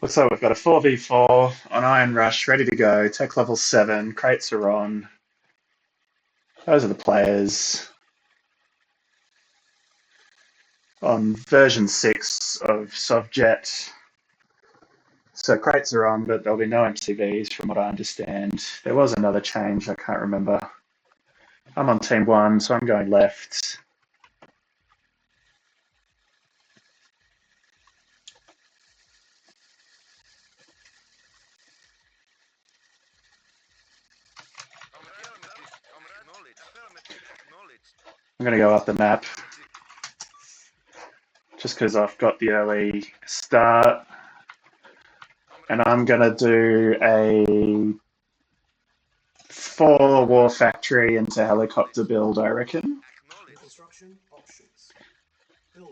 Looks like we've got a 4v4 on IronRush ready to go. Tech level 7, crates are on. Those are the players. On version 6 of sowjet. So crates are on, but there'll be no MCVs from what I understand. There was another change, I can't remember. I'm on team 1, so I'm going left. I'm going to go up the map just because I've got the early start. And I'm going to do a 4 war factory into helicopter build, I reckon.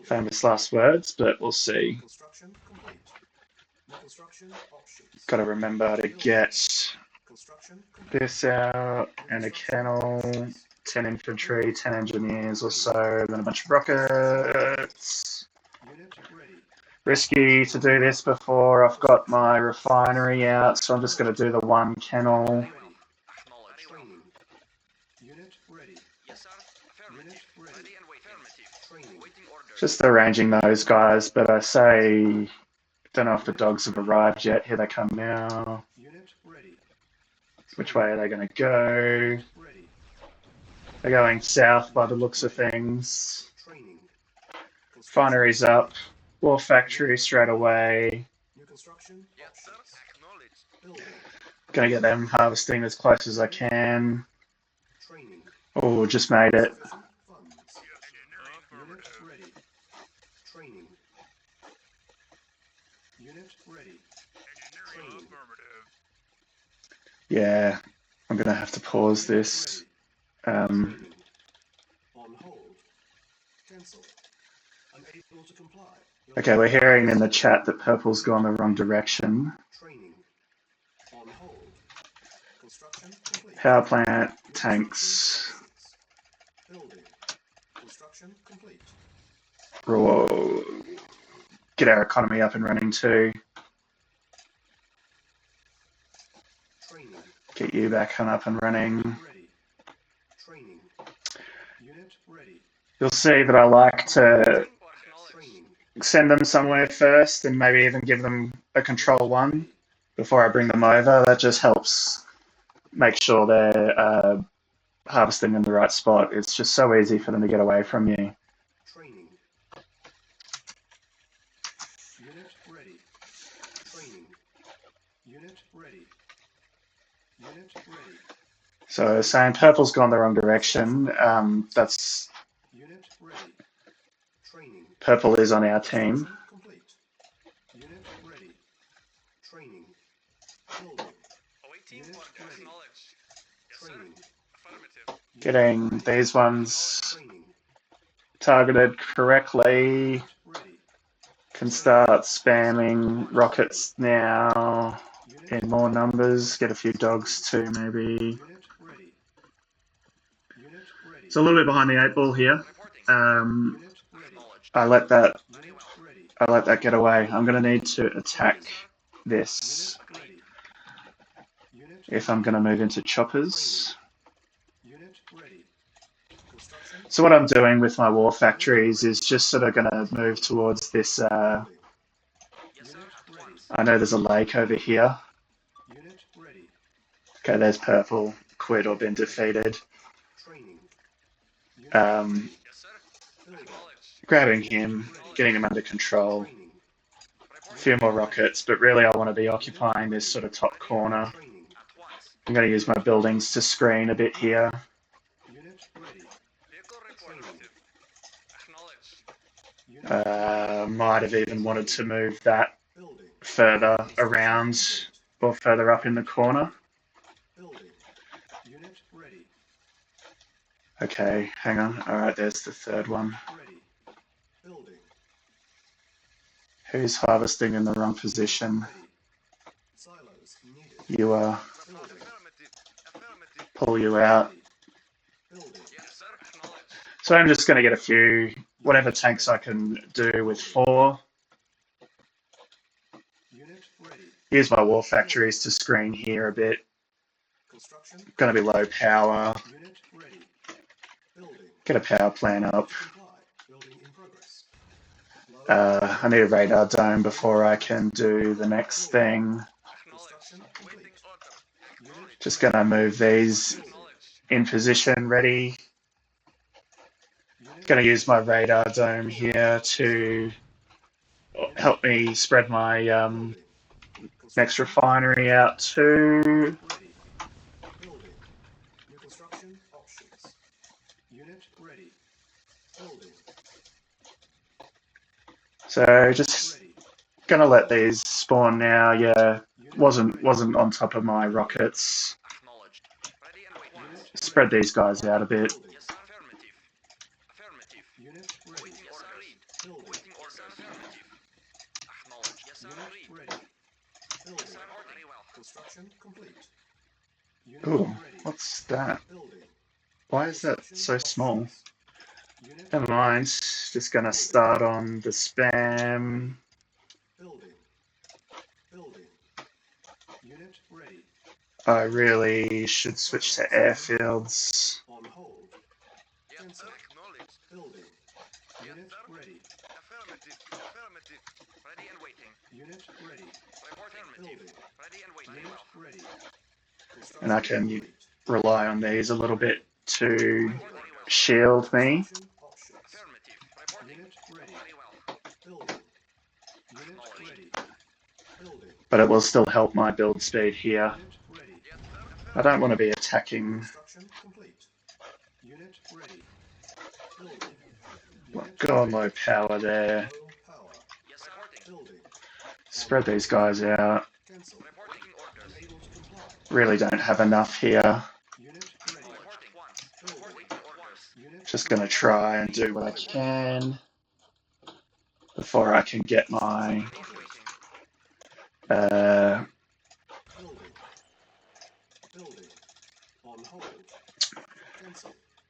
Famous last words, but we'll see. Got to remember to get this out and a kennel, 10 infantry, 10 engineers or so, then a bunch of rockets. Risky to do this before I've got my refinery out, so I'm just going to do the 1 kennel. Just arranging those guys, but I say, don't know if the dogs have arrived yet. Here they come now. Which way are they going to go? They're going south by the looks of things. Refinery's up. War factory straight away. Gonna get them harvesting as close as I can. Oh, just made it. Yeah, I'm gonna have to pause this. Okay, we're hearing in the chat that purple's gone the wrong direction. Power plant, tanks. Whoa. Get our economy up and running too. Get you back on up and running. You'll see that I like to send them somewhere first and maybe even give them a control 1 before I bring them over. That just helps make sure they're harvesting in the right spot. It's just so easy for them to get away from you. So saying purple's gone the wrong direction. That's purple is on our team. Getting these ones targeted correctly. Can start spamming rockets now in more numbers. Get a few dogs too, maybe. It's a little bit behind the 8 ball here. I let that get away. I'm going to need to attack this if I'm going to move into choppers. So what I'm doing with my war factories is just sort of going to move towards this. I know there's a lake over here. Okay, there's purple. Quit or been defeated. Grabbing him, getting him under control. A few more rockets, but really I want to be occupying this sort of top corner. I'm going to use my buildings to screen a bit here. Might have even wanted to move that further around or further up in the corner. Okay, hang on. All right, there's the 3rd one. Who's harvesting in the wrong position? You are. Pull you out. So I'm just going to get a few, whatever tanks I can do with 4. Use my war factories to screen here a bit. Gonna be low power. Get a power plant up. I need a radar dome before I can do the next thing. Just gonna move these in position, ready. Gonna use my radar dome here to help me spread my next refinery out too. So just gonna let these spawn now. Yeah, wasn't on top of my rockets. Spread these guys out a bit. Ooh, what's that? Why is that so small? Never mind. Just gonna start on the spam. I really should switch to airfields. And I can rely on these a little bit to shield me. But it will still help my build speed here. I don't want to be attacking. Go on low power there. Spread these guys out. Really don't have enough here. Just going to try and do what I can before I can get my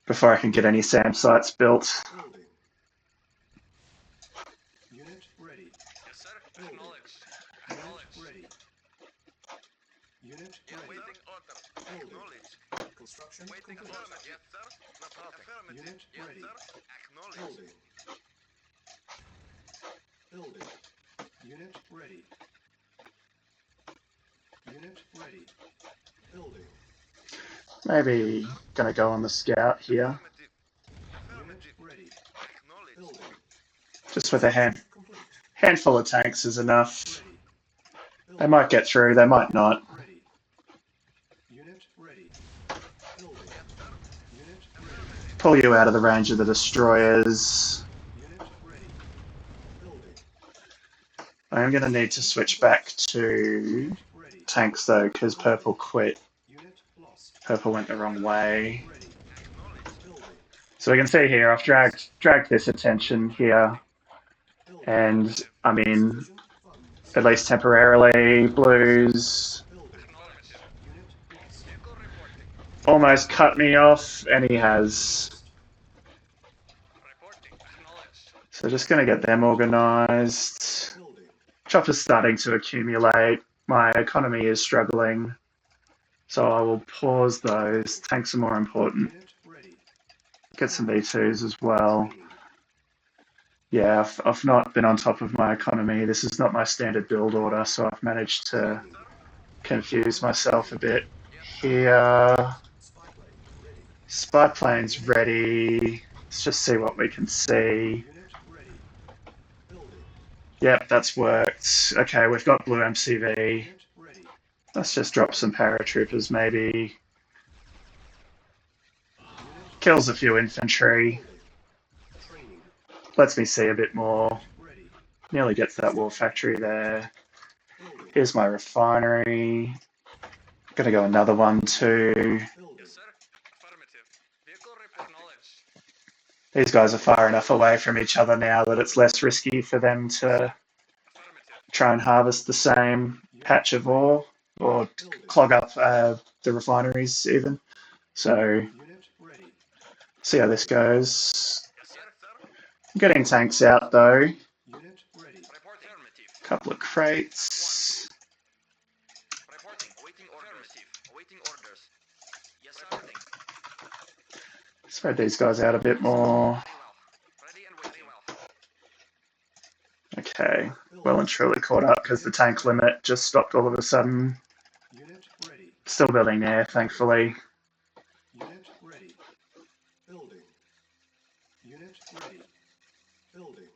before I can get any SAM sites built. Maybe gonna go on the scout here. Just with a handful of tanks is enough. They might get through, they might not. Pull you out of the range of the destroyers. I am going to need to switch back to tanks though, because Purple quit. Purple went the wrong way. So we can see here, I've dragged this attention here, and I'm in, at least temporarily. Blues almost cut me off, and he has. So just going to get them organised. Chopper's starting to accumulate. My economy is struggling, so I will pause those. Tanks are more important. Get some V2s as well. Yeah, I've not been on top of my economy. This is not my standard build order, so I've managed to confuse myself a bit here. Spy plane's ready. Let's just see what we can see. Yep, that's worked. Okay, we've got blue MCV. Let's just drop some paratroopers, maybe. Kills a few infantry. Lets me see a bit more. Nearly gets that war factory there. Here's my refinery. Gonna go another one too. These guys are far enough away from each other now that it's less risky for them to try and harvest the same patch of ore or clog up the refineries even. So, see how this goes. I'm getting tanks out though. Couple of crates. Spread these guys out a bit more. Okay, well and truly caught up because the tank limit just stopped all of a sudden. Still building there, thankfully. Unit ready. Building. Unit ready. Building.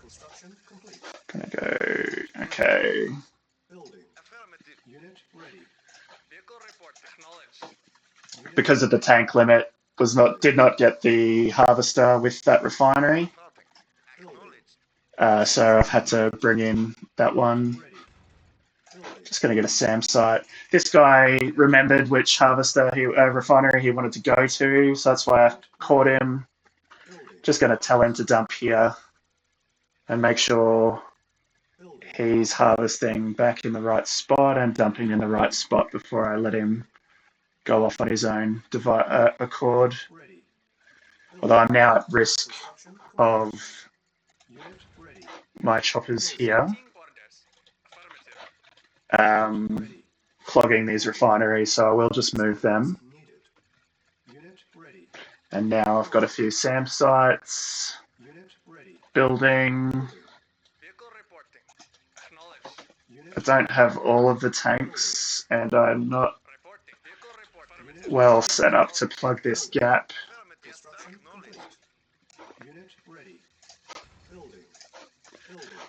Construction complete. Gonna go. Okay. Building. Unit ready. Vehicle report acknowledged. Because of the tank limit, did not get the harvester with that refinery. So I've had to bring in that one. Just going to get a SAM site. This guy remembered which refinery he wanted to go to, so that's why I caught him. Just going to tell him to dump here and make sure he's harvesting back in the right spot and dumping in the right spot before I let him go off on his own accord. Although I'm now at risk of my choppers here clogging these refineries, so I will just move them. And now I've got a few SAM sites, building. I don't have all of the tanks, and I'm not well set up to plug this gap.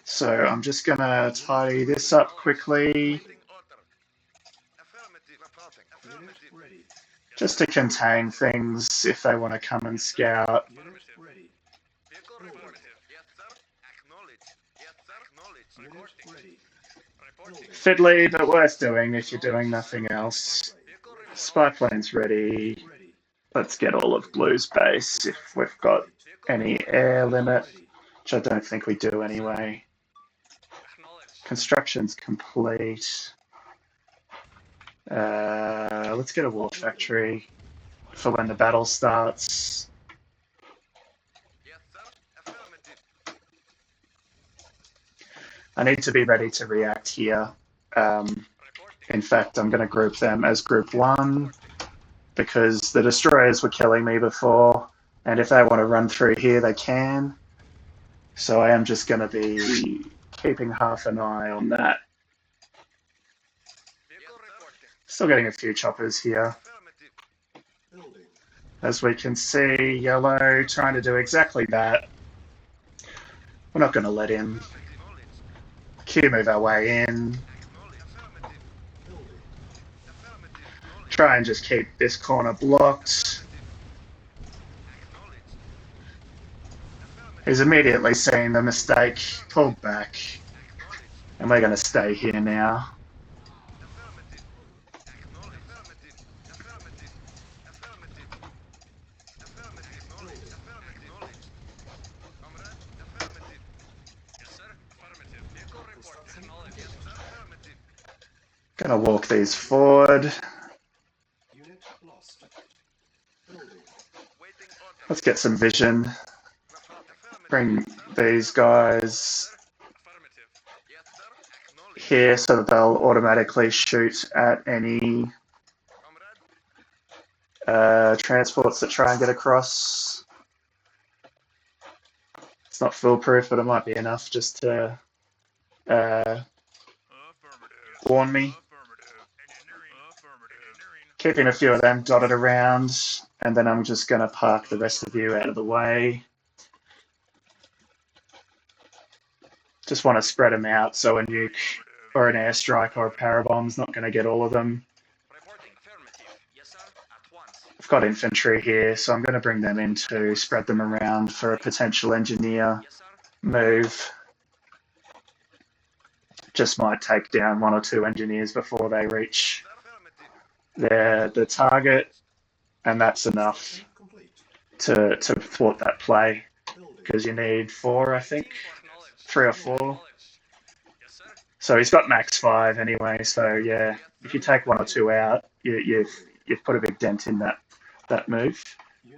So I'm just going to tidy this up quickly, just to contain things if they want to come and scout. Fiddly, but worth doing if you're doing nothing else. Spy plane's ready. Let's get all of Blue's base if we've got any air limit, which I don't think we do anyway. Construction's complete. Let's get a war factory for when the battle starts. I need to be ready to react here. In fact, I'm going to group them as Group 1 because the destroyers were killing me before, and if they want to run through here, they can. So I am just going to be keeping half an eye on that. Still getting a few choppers here. As we can see, Yellow trying to do exactly that. We're not going to let him. Q move our way in. Try and just keep this corner blocked. He's immediately seen the mistake, pulled back, and we're going to stay here now. Gonna walk these forward. Let's get some vision. Bring these guys here so that they'll automatically shoot at any transports that try and get across. It's not foolproof, but it might be enough just to warn me. Keeping a few of them dotted around, and then I'm just going to park the rest of you out of the way. Just want to spread them out so a nuke or an airstrike or a parabomb's not going to get all of them. I've got infantry here, so I'm going to bring them in to spread them around for a potential engineer move. Just might take down 1 or 2 engineers before they reach the target, and that's enough to thwart that play, because you need 4, I think, 3 or 4. So he's got max 5 anyway, so yeah, if you take 1 or 2 out, you've put a big dent in that move.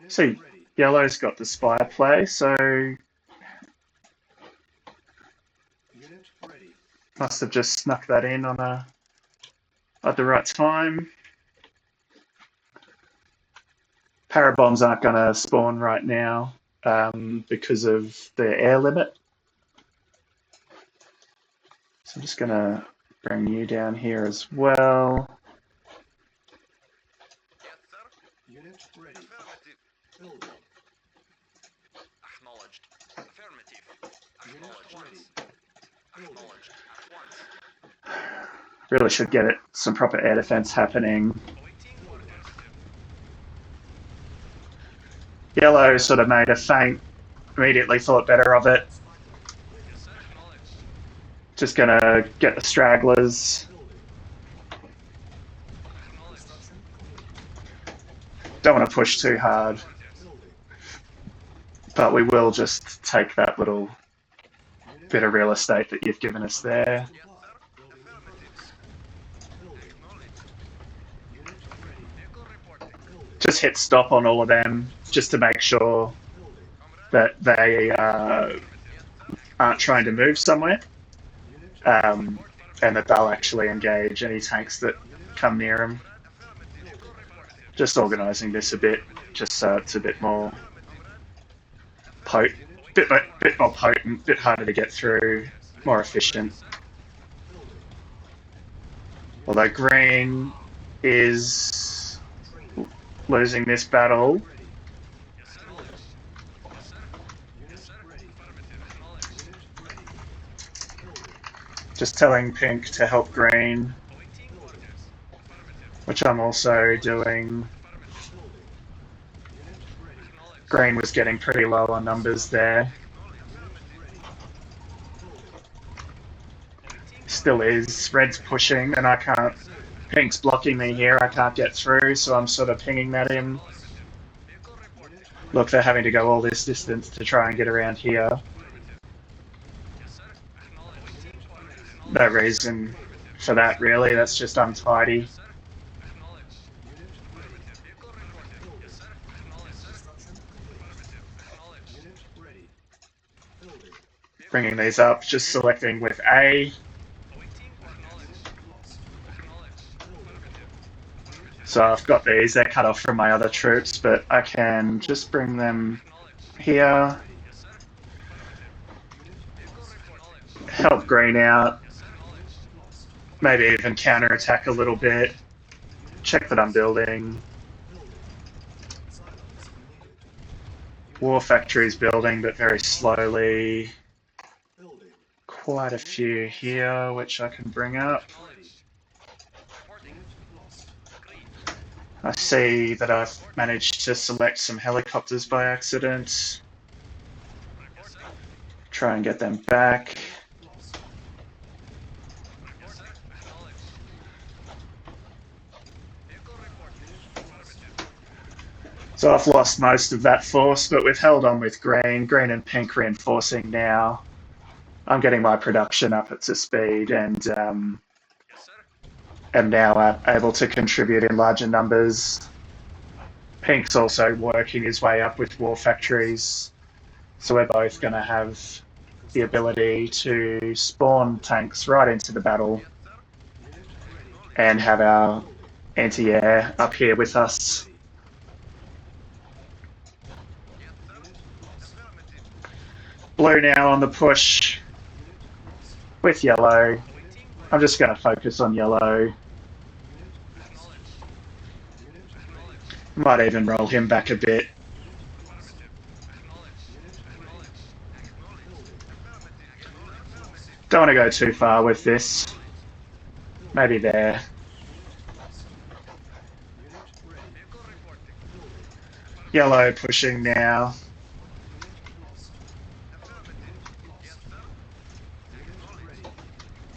So Yellow's got the spy play, so must have just snuck that in at the right time. Parabombs aren't going to spawn right now because of the air limit. So I'm just going to bring you down here as well. Yes, sir. Unit ready. Affirmative. Building. Acknowledged. Affirmative. Unit Acknowledged. ready. Building. Acknowledged. At once. Really should get it some proper air defense happening. Awaiting orders. Yellow sort of made a feint, immediately thought better of it. Yes, sir. Acknowledged. Just going to get the stragglers. Building. Acknowledged. Construction complete. Don't want to push too hard, Building. but we will just take that little Unit bit of real estate that you've given us there. Yes, supply. sir. Building in Affirmative. progress. Building. Acknowledged. Unit ready. Vehicle reporting. Building. Just hit stop on all of them just to make sure Building. Comrade. that they Affirmative. Yes, sir. aren't trying to move somewhere, Unit and that they'll actually engage any tanks that come near them. Affirmative. Vehicle reporting. Just organising this a bit, just so it's a bit more potent, bit more potent, bit harder to get through, more efficient. building. Although green is losing this battle, Ready. Yes, sir. Yes, sir. Unit ready. Affirmative. Acknowledged. Unit ready. Building. just telling pink to help green, Awaiting orders. Affirmative. which I'm also doing. Affirmative. Building. Unit ready. Acknowledged. Green was getting pretty low on numbers there. Still is. Red's pushing, and I can't. Pink's blocking me here. I can't get through, so I'm sort of pinging that in. Vehicle reporting. Look, they're having to go all this distance to try and get around here. Yes, sir. Acknowledged. No reason for that, really. That's just untidy. Yes, sir. Acknowledged. Unit ready. Vehicle reporting. Yes, sir. Acknowledged, sir. Construction complete. Affirmative. Acknowledged. Unit ready. Building. Bringing these up, just selecting with A. Awaiting acknowledged. Lost. Acknowledged. Affirmative. Affirmative. So I've got these. They're cut off from my other troops, but I can just bring them Acknowledged. here, Yes, sir. Affirmative. Vehicle reporting. help green out, Yes, sir. Acknowledged. Lost. maybe even counterattack a little bit. Check that I'm building. Building. Silos needed. War factory's building, but very slowly. Building. Quite a few here, which I can bring up. Acknowledged. Reporting. Lost. Agreed. I see that I've managed to select some helicopters by accident. Reporting. Try and get them back. Lost. Yes, sir. Acknowledged. Vehicle reporting. Affirmative. So I've lost most of that force, but we've held on with green. Green and pink reinforcing now. I'm getting my production up to speed and Yes, sir. am now able to contribute in larger numbers. Pink's also working his way up with war factories, so we're both going to have the ability to spawn tanks right into the battle Yes, sir. Unit ready. and have our anti-air up here with us. Yes, sir. Affirmative. Blue now on the push Lost. with yellow. Awaiting I'm just going to focus on yellow. Unit acknowledged. Unit Acknowledged. Might even roll him back a bit. Affirmative. Acknowledged. Acknowledged. Acknowledged. Affirmative. Affirmative. Don't want to go too far with this. Maybe there. lost. Unit ready. Vehicle reporting. Building. Yellow pushing now. Unit lost. Affirmative. Yes, sir. Unit ready.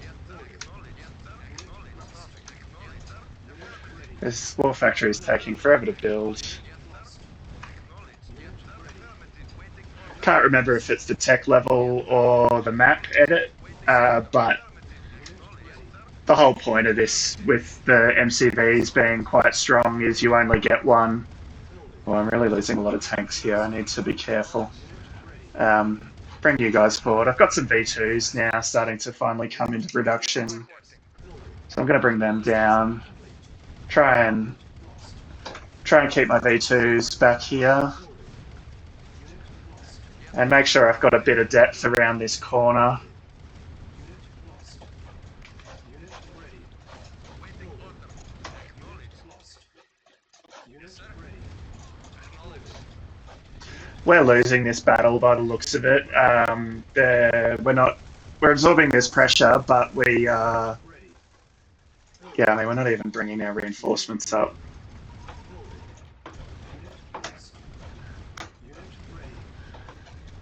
Yes, sir. Acknowledged. Yes, sir. Acknowledged. Traffic. Acknowledged, sir. Unit ready. This war factory is taking forever to build. Yes, sir. Acknowledged. Yes, sir. Affirmative. Waiting for Can't remember if it's the tech level or the map edit, but the whole point of this with the MCVs being quite strong is you only get one. Well, I'm really losing a lot of tanks here. I need to be careful. Bring you guys forward. I've got some V2s now starting to finally come into production. So I'm going to bring them down. Try and Try and keep my V2s back here. And make sure I've got a bit of depth around this corner. Waiting order. Acknowledged. Yes, sir. Acknowledged. We're losing this battle by the looks of it. We're absorbing this pressure, but yeah, I mean, we're not even bringing our reinforcements up.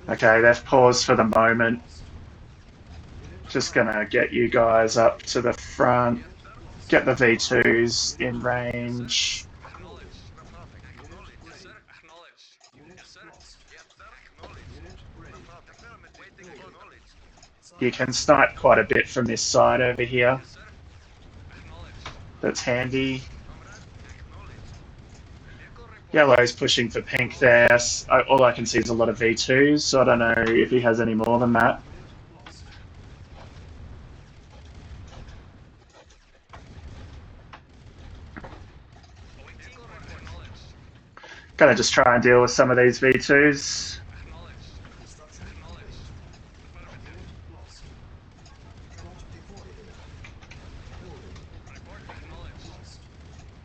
Okay, they've paused for the moment. Just gonna get you guys up to the front. Get the V2s in range. Acknowledged. No problem. Acknowledged. Yes, sir. Acknowledged. Yes, sir. Yes, sir. Acknowledged. No problem. Affirmative. Waiting. Acknowledged. You can snipe quite a bit from this side over here. Yes, sir. Acknowledged. That's handy. Comrade. Acknowledged. Vehicle report. Yellow's pushing for pink there. All I can see is a lot of V2s, so I don't know if he has any more than that. Vehicle report. Acknowledged. Gotta just try and deal with some of these V2s. Acknowledged. Acknowledged. Affirmative. Report. Acknowledged.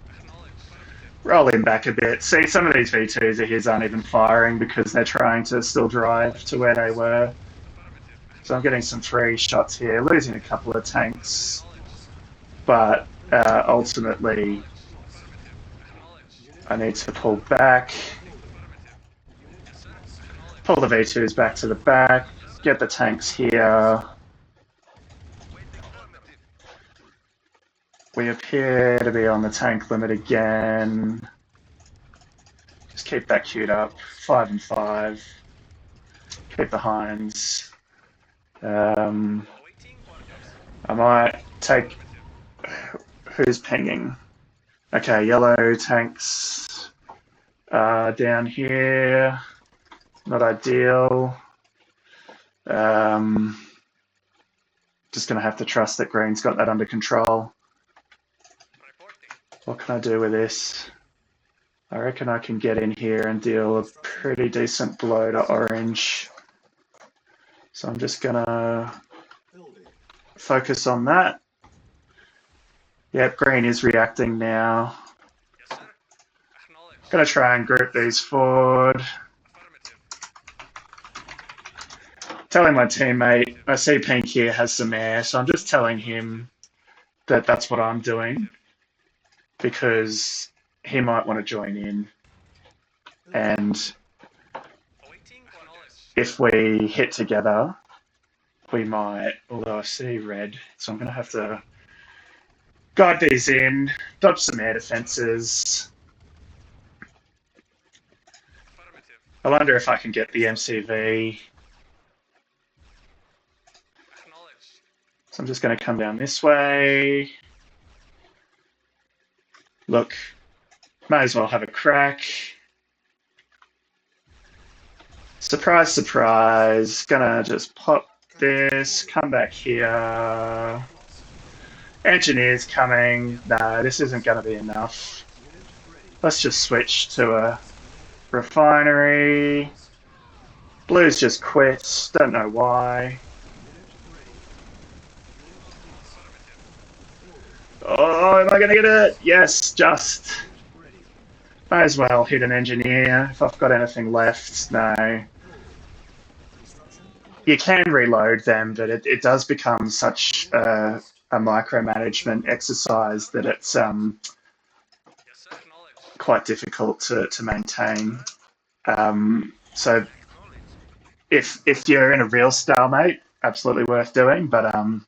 Acknowledged. Affirmative. Roll him back a bit. See, some of these V2s of his aren't even firing because they're trying to still drive to where they were. Affirmative. So I'm getting some free shots here, losing a couple of tanks, Acknowledged. but ultimately Affirmative. Acknowledged. I need to pull back, Affirmative. Yes, sir. Acknowledged. pull the V2s back to the back, get the tanks here. Waiting. Affirmative. We appear to be on the tank limit again. Just keep that queued up. 5 and 5. Keep the hinds. Awaiting orders. I might take... Who's pinging? Okay, yellow tanks down here. Not ideal. Just going to have to trust that green's got that under control. Reporting. What can I do with this? I reckon I can get in here and deal a pretty decent blow to orange. So I'm just going to focus on that. Yep, green is reacting now. Yes, sir. Acknowledged. Going to try and group these forward. Affirmative. Telling my teammate, I see pink here has some air, so I'm just telling him that that's what I'm doing because he might want to join in. And Awaiting orders. if we hit together, we might, although I see red, so I'm going to have to guide these in, dodge some air defenses. Affirmative. I wonder if I can get the MCV. Acknowledged. So I'm just going to come down this way. Look, might as well have a crack. Surprise, surprise. Gonna just pop this, come back here. Engineers coming. No, this isn't gonna be enough. Let's just switch to a refinery. Blues just quit, don't know why. Oh, am I gonna get it? Yes, just. Might as well hit an engineer if I've got anything left. No. You can reload them, but it does become such a micromanagement exercise that it's Yes, sir. Acknowledged. quite difficult to maintain. So Acknowledged. if you're in a real stalemate, absolutely worth doing. But Awaiting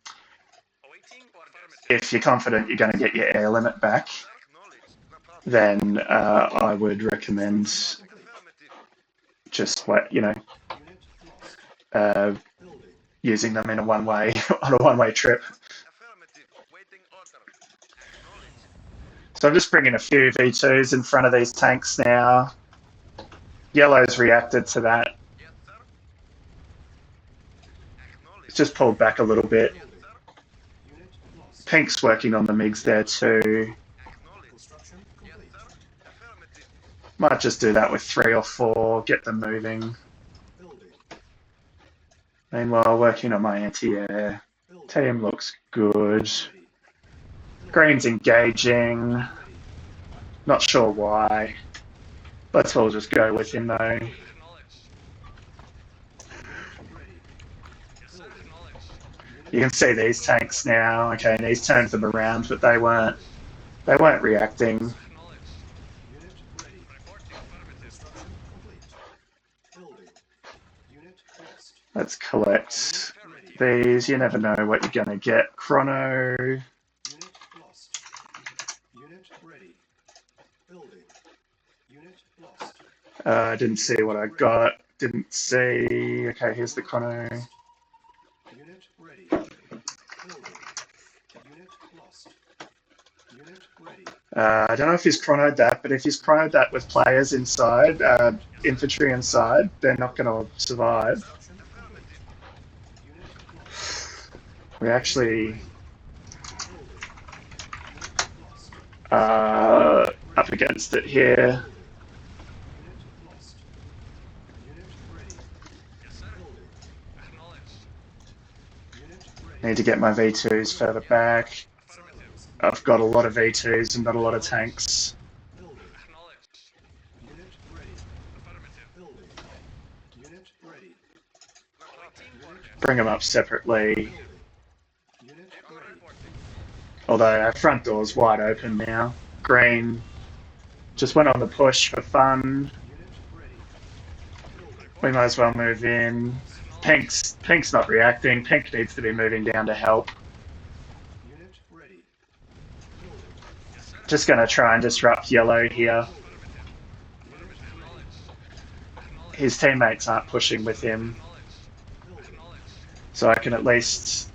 orders. if you're confident you're going to get your air limit back, Acknowledged. No problem. then I would recommend Affirmative. just using them in a one-way on a one-way trip. Affirmative. Waiting order. Acknowledged. So I'm just bringing a few V2s in front of these tanks now. Yellow's reacted to that. Yes, sir. Acknowledged. It's just pulled back a little bit. Yes, sir. Pink's working on the MiGs there too. Acknowledged. Yes, sir. Affirmative. Might just do that with 3 or 4, get them moving. Building. Meanwhile, working on my anti-air. Building. Team looks good. Ready. Green's engaging. Ready. Not sure why. Let's all just go with him though. Acknowledged. Ready. Yes, sir. Acknowledged. You can see these tanks now. Okay, and he's turned them around, but they weren't reacting. Acknowledged. Unit ready. Reporting affirmative. Construction complete. Building. Unit lost. Let's collect these. You never know what you're gonna get. Chrono. Unit lost. Unit ready. Building. Unit lost. I didn't see what I got. Didn't see. Okay, here's the chrono. Unit ready. Building. Unit lost. Unit ready. I don't know if he's chronoed that, but if he's chronoed that with players inside, infantry inside, they're not going to survive. Construction complete. Unit lost. We actually Building. Unit lost. up against it here. Unit lost. Unit ready. Yes, sir. Building. Acknowledged. Unit ready. Need to get my V2s further back. Affirmative. I've got a lot of V2s and not a lot of tanks. Building. Acknowledged. Unit ready. Affirmative. Building. Unit ready. Waiting orders. Bring them up separately. Building. Unit Echo ready. reporting. Although our front door's wide open now. Green just went on the push for fun. Unit ready. Building. We might as well move in. Pink's not reacting. Pink needs to be moving down to help. Unit ready. Building. Yes, sir. Just gonna try and disrupt yellow here. Affirmative. Acknowledged. His teammates aren't pushing with him, Acknowledged. Building. Acknowledged. so I can at least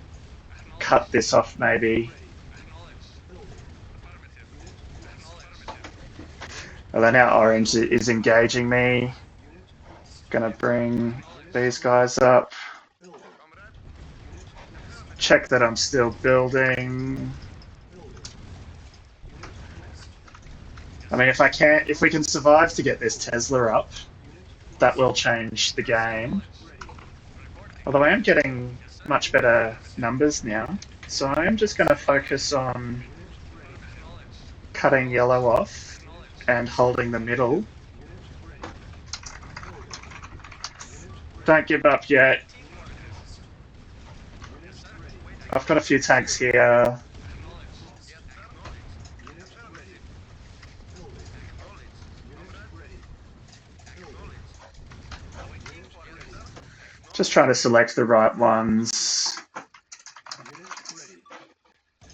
cut this off maybe. Acknowledged. Building. Affirmative. Unit lost. Affirmative. Although now orange is engaging me. Unit lost. Gonna bring these guys up. Building. Comrade. Unit lost. Check that I'm still building. Building. Unit lost. I mean, if we can survive to get this Tesla up, Unit that will change the game. ready. Reporting. Although I am getting much better numbers now, so I am just going to focus on Acknowledged. cutting yellow off Acknowledged. and holding the middle. Unit ready. Building. Unit Don't give up yet. Team orders. Unit ready. I've got a few tanks here. Acknowledged. Yes, acknowledged. Unit ready. Building. Acknowledged. Unit ready. Building. Acknowledged. Waiting orders. Just trying to select the right ones. Unit ready.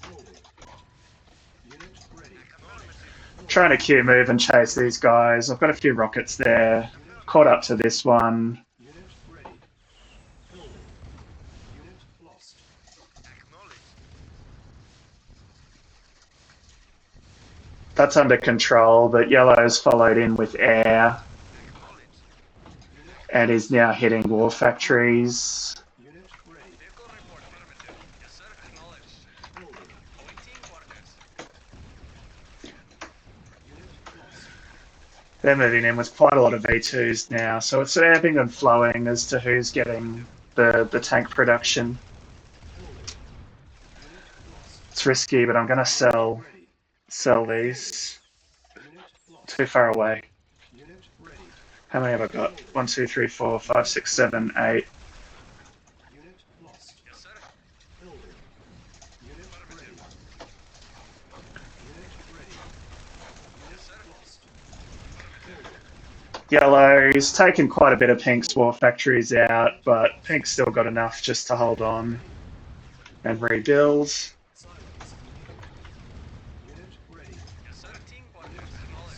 Building. Unit ready. Trying to Q move and chase these guys. I've got a few rockets there. Caught up to this one. Unit ready. Building. Unit lost. Acknowledged. That's under control, but yellow's followed in with air Acknowledged. and is now hitting war factories. Unit ready. Vehicle report affirmative. Yes, sir. Acknowledged. Building. Awaiting orders. Unit lost. They're moving in with quite a lot of V2s now, so it's ebbing and flowing as to who's getting the tank production. Building. Unit lost. It's risky, but I'm going to Ready. sell these. Unit lost. Too far away. Unit ready. How many have I got? 1, 2, 3, 4, 5, 6, 7, 8. Unit lost. Yes, sir. Building. Unit ready. Unit ready. Unit lost. Building. Yellow's taken quite a bit of Pink's war factories out, but Pink's still got enough just to hold on and rebuild. Silence. Unit ready. Yes, sir. Team orders. Acknowledged.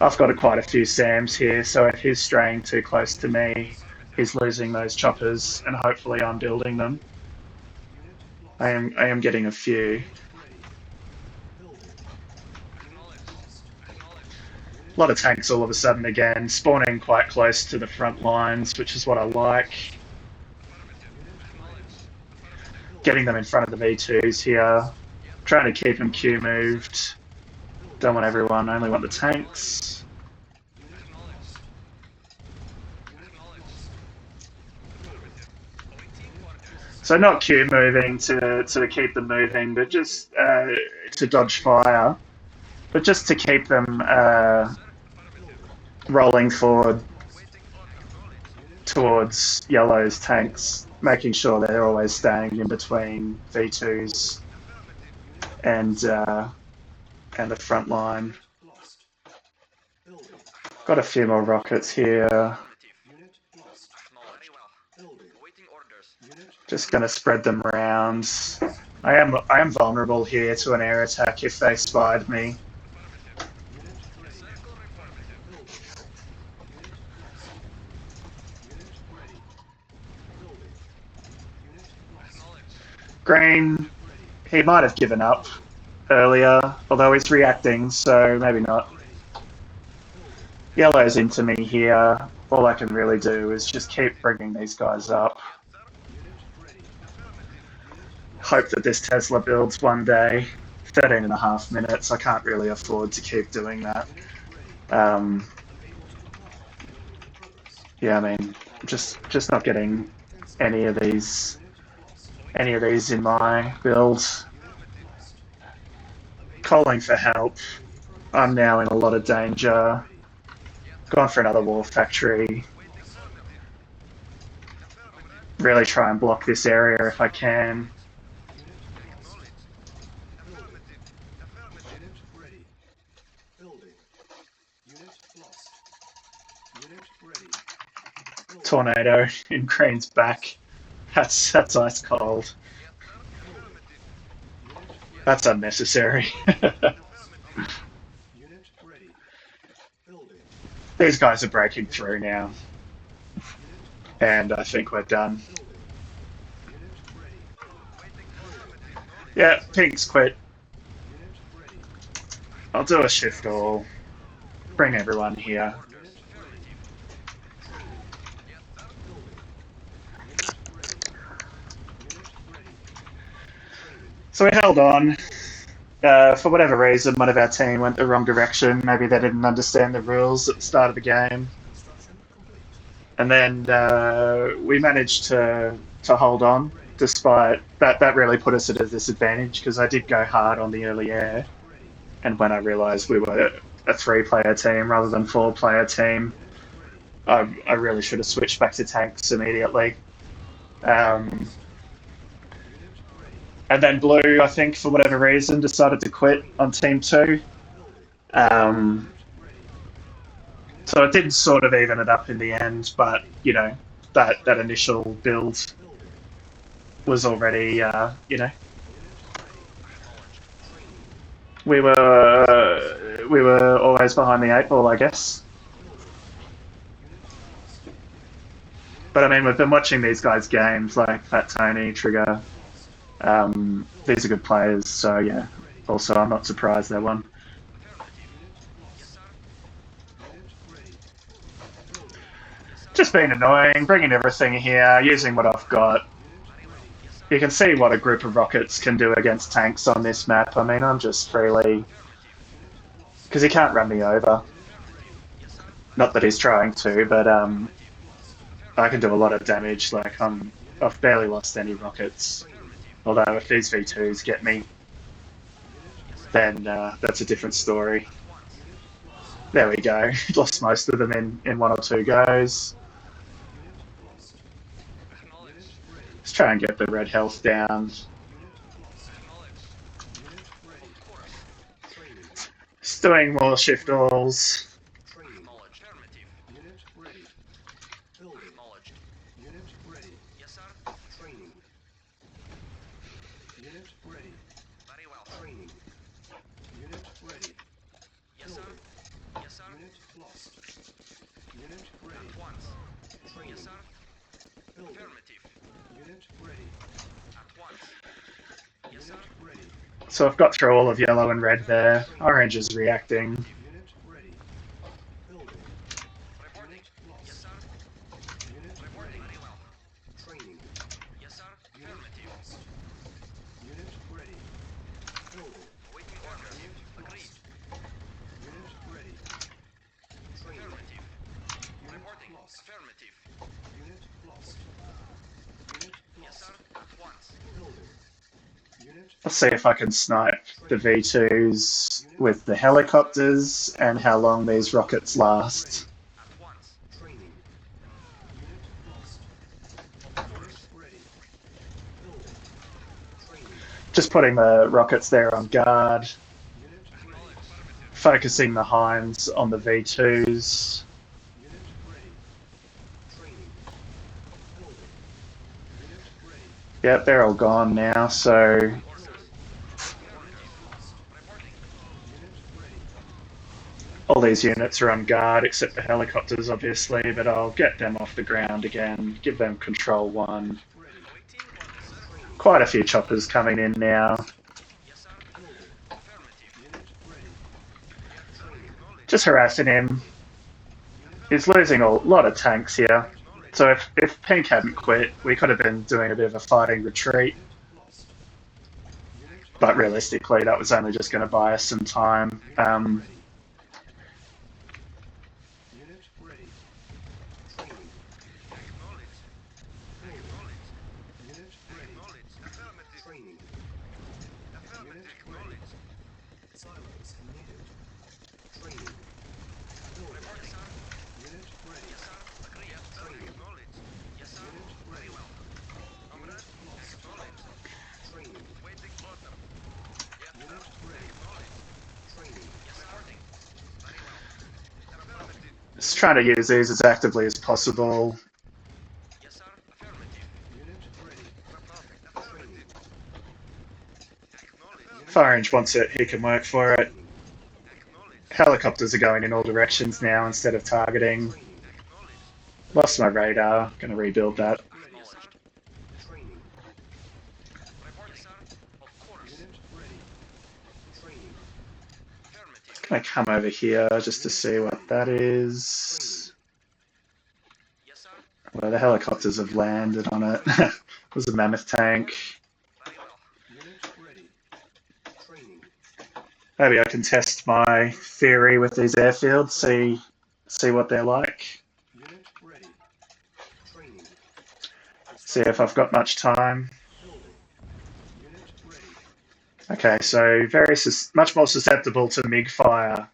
I've got quite a few SAMs here, so if he's straying too close to me, he's losing those choppers, and hopefully I'm building them. Unit lost. I am getting a few. Ready. Building. Acknowledged. Lost. Acknowledged. A lot of tanks all of a sudden again, spawning quite close to the front lines, which is what I like. Affirmative. Acknowledged. Getting them in front of the V2s here. Trying to keep them Q moved. Don't want everyone, only want the tanks. So not Q moving to keep them moving, but just to dodge fire, but just to keep them rolling forward towards Yellow's tanks, making sure they're always staying in between V2s and the front line. Lost. Building. Got a few more rockets here. Unit lost. Building. Unit Just going to spread them around. I am vulnerable here to an air attack if they spied me. unit ready. Building. Unit lost. Unit ready. Building. Unit lost. Green, he might have given up earlier, although he's reacting, so maybe not. Yellow's into me here. All I can really do is just keep bringing these guys up. Hope that this Tesla builds one day. 13 and a half minutes. I can't really afford to keep doing that. Yeah, I mean, just not getting any of these in my build. Calling for help. I'm now in a lot of danger. Gone for another war factory. Really try and block this area if I can. Unit ready. Building. Unit lost. Unit ready. Building. Tornado in Crane's back. That's ice cold. That's unnecessary. Unit ready. Building. These guys are breaking through now. And I think we're done. Unit ready. Yeah, Pink's quit. Unit ready. I'll do a shift all. Bring everyone here. Unit ready. Unit ready. Unit ready. So we held on. For whatever reason, one of our team went the wrong direction. Maybe they didn't understand the rules at the start of the game. Construction complete. And then we managed to hold on, despite that really put us at a disadvantage because I did go hard on the early air. And when I realised we were a 3-player team rather than 4-player team, I really should have switched back to tanks immediately. And then Blue, I think, for whatever reason, decided to quit on Team 2. So it did sort of even it up in the end, but, you know, that initial build was already, you know, we were always behind the 8 ball, I guess. But I mean, we've been watching these guys' games, like Fat Tony, Trigger. These are good players, so yeah. Also, I'm not surprised they won. Just being annoying, bringing everything here, using what I've got. You can see what a group of rockets can do against tanks on this map. I mean, I'm just freely... Because he can't run me over. Not that he's trying to, but I can do a lot of damage. Like, I've barely lost any rockets. Although if these V2s get me, then that's a different story. There we go. Lost most of them in 1 or 2 goes. Let's try and get the red health down. Just doing more shift alls. So I've got through all of yellow and red there. Orange is reacting. Let's see if I can snipe the V2s with the helicopters and how long these rockets last. At once. Training. Unit lost. Unit ready. Building. Training. Just putting the rockets there on guard, Unit ready. Acknowledged. focusing the hinds on the V2s. Unit ready. Training. Building. Unit ready. Yep, they're all gone now, so Building. Unit lost. Reporting. Unit ready. all these units are on guard except the helicopters, obviously, but I'll get them off the ground again, give them control one. Ready. Waiting orders, sir. Training. Quite a few choppers coming in now. Yes, sir. Building. Affirmative. Unit ready. Yes, sir. Acknowledged. Just harassing him. He's losing a lot of tanks here. So if Pink hadn't quit, we could have been doing a bit of a fighting retreat. Unit lost. Unit But realistically, that was only just going to buy us some time. ready. Unit ready. Training. Acknowledged. Building. Acknowledged. Unit ready. Acknowledged. Affirmative. Training. Affirmative. Acknowledged. Silos needed. Training. Building. Report, sir. Unit ready. Yes, sir. Agree. Yes, sir. Training. Acknowledged. Yes, sir. Unit Very ready. well. Unit Comrade. lost. Acknowledged. Training. Waiting order. Yes, sir. Unit ready. Acknowledged. Training. Yes, reporting. Very well. Affirmative. Just trying to use these as actively as possible. Yes, sir. Affirmative. Unit ready. Perfect. Affirmative. Acknowledged. If Orange wants it, he can work for it. Training. Acknowledged. Helicopters are going in all directions now instead of targeting. Training. Acknowledged. Lost my radar. Going to rebuild that. Yes, sir. Training. Report, sir. Of course. Unit ready. Training. Affirmative. Going to come over here just to see what that is. Yes, sir. Well, the helicopters have landed on it. It was a mammoth tank. Very well. Unit ready. Training. Maybe I can test my theory with these airfields, see what they're like. Unit ready. Training. See if I've got much time. Building. Unit ready. Okay, so much more susceptible to MiG fire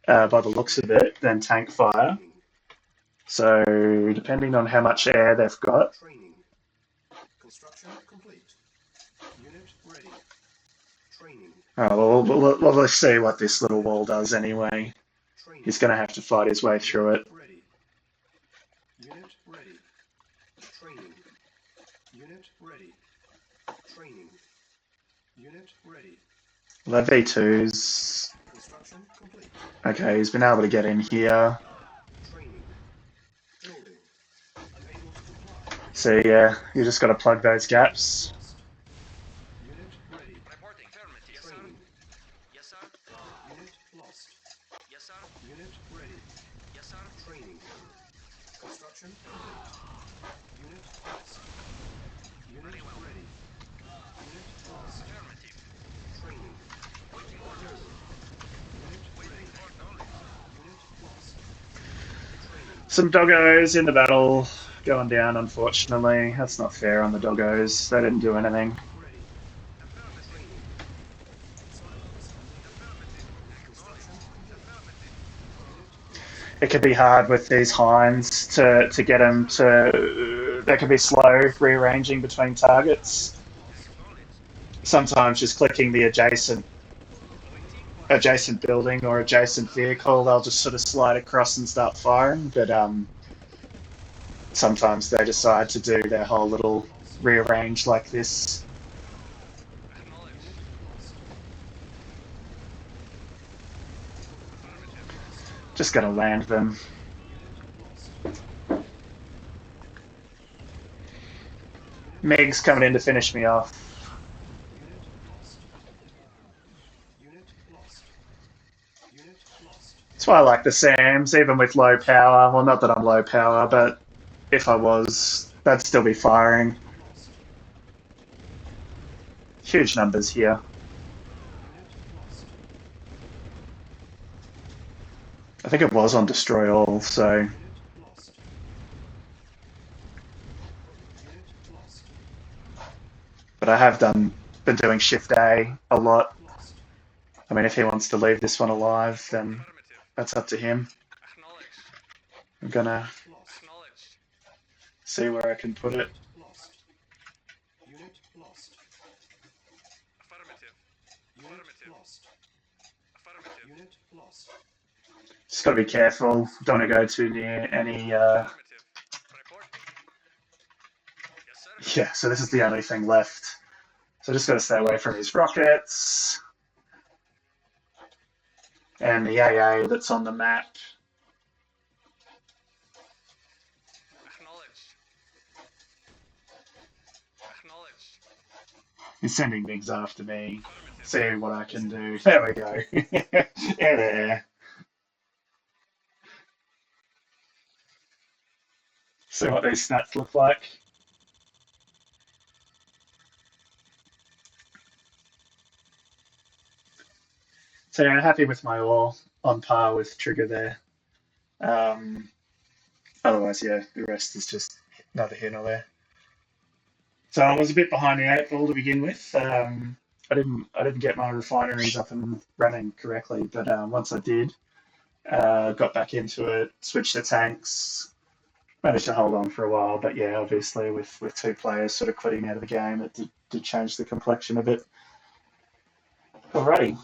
by the looks of it than tank fire. Training. So depending on how much air they've got, Training. Construction complete. Unit ready. Training. well, let's see what this little wall does anyway. Training. He's going to have to fight his way through it. Ready. Unit ready. Training. Unit ready. Training. Unit ready. The V2s. Construction complete. Okay, he's been able to get in here. Training. Building. Unable to comply. So yeah, you just got to plug those gaps. Lost. Unit ready. Reporting. Affirmative. Yes, sir. Training. Yes, sir. Unit lost. Yes, sir. Unit ready. Yes, sir. Training. Construction complete. Unit lost. Unit ready. Unit lost. Affirmative. Training. Waiting orders. Unit Waiting ready. for knowledge. Unit lost. Training. Some doggos in the battle going down, unfortunately. That's not fair on the doggos. They didn't do anything. Ready. Affirmative. Training. Silos needed. Affirmative. Construction Acknowledged. complete. Affirmative. Unit lost. It could be hard with these hinds to get them to. They can be slow rearranging between targets. Acknowledged. Sometimes just clicking the adjacent building or adjacent vehicle, they'll just sort of slide across and start firing. But sometimes they decide to do their whole little rearrange like this. Acknowledged. Lost. Just gonna land them. Lost. Meg's coming in to finish me off. Unit lost. Unit lost. That's why I like the SAMs, even with low power. Well, not that I'm low power, but if I was, they'd still be firing. Lost. Huge numbers here. Unit lost. I think it was on Destroy All, so Unit lost. Unit lost. but I have done been doing Shift A a lot. Lost. I mean, if he wants to leave this one alive, then Affirmative. that's up to him. Acknowledged. I'm gonna Lost. Acknowledged. see where I can put it. Lost. Unit lost. Affirmative. Unit Affirmative. lost. Affirmative. Unit lost. Just gotta be careful. Don't want to go too near any. Affirmative. Reporting. Yes, sir. Yeah, so this is the only thing left. So just gotta stay away from his rockets and the AA that's on the map. Acknowledged. Acknowledged. He's sending things after me. Affirmative. See what I can do. There we go. Yeah, there. See what these stats look like. So yeah, happy with my ore, on par with Trigger there. Um, Otherwise, yeah, the rest is just neither here nor there. So I was a bit behind the eight ball to begin with. I didn't get my refineries up and running correctly, but once I did, got back into it, switched to tanks, managed to hold on for a while. But yeah, obviously with two players sort of quitting out of the game, it did change the complexion a bit. Alrighty.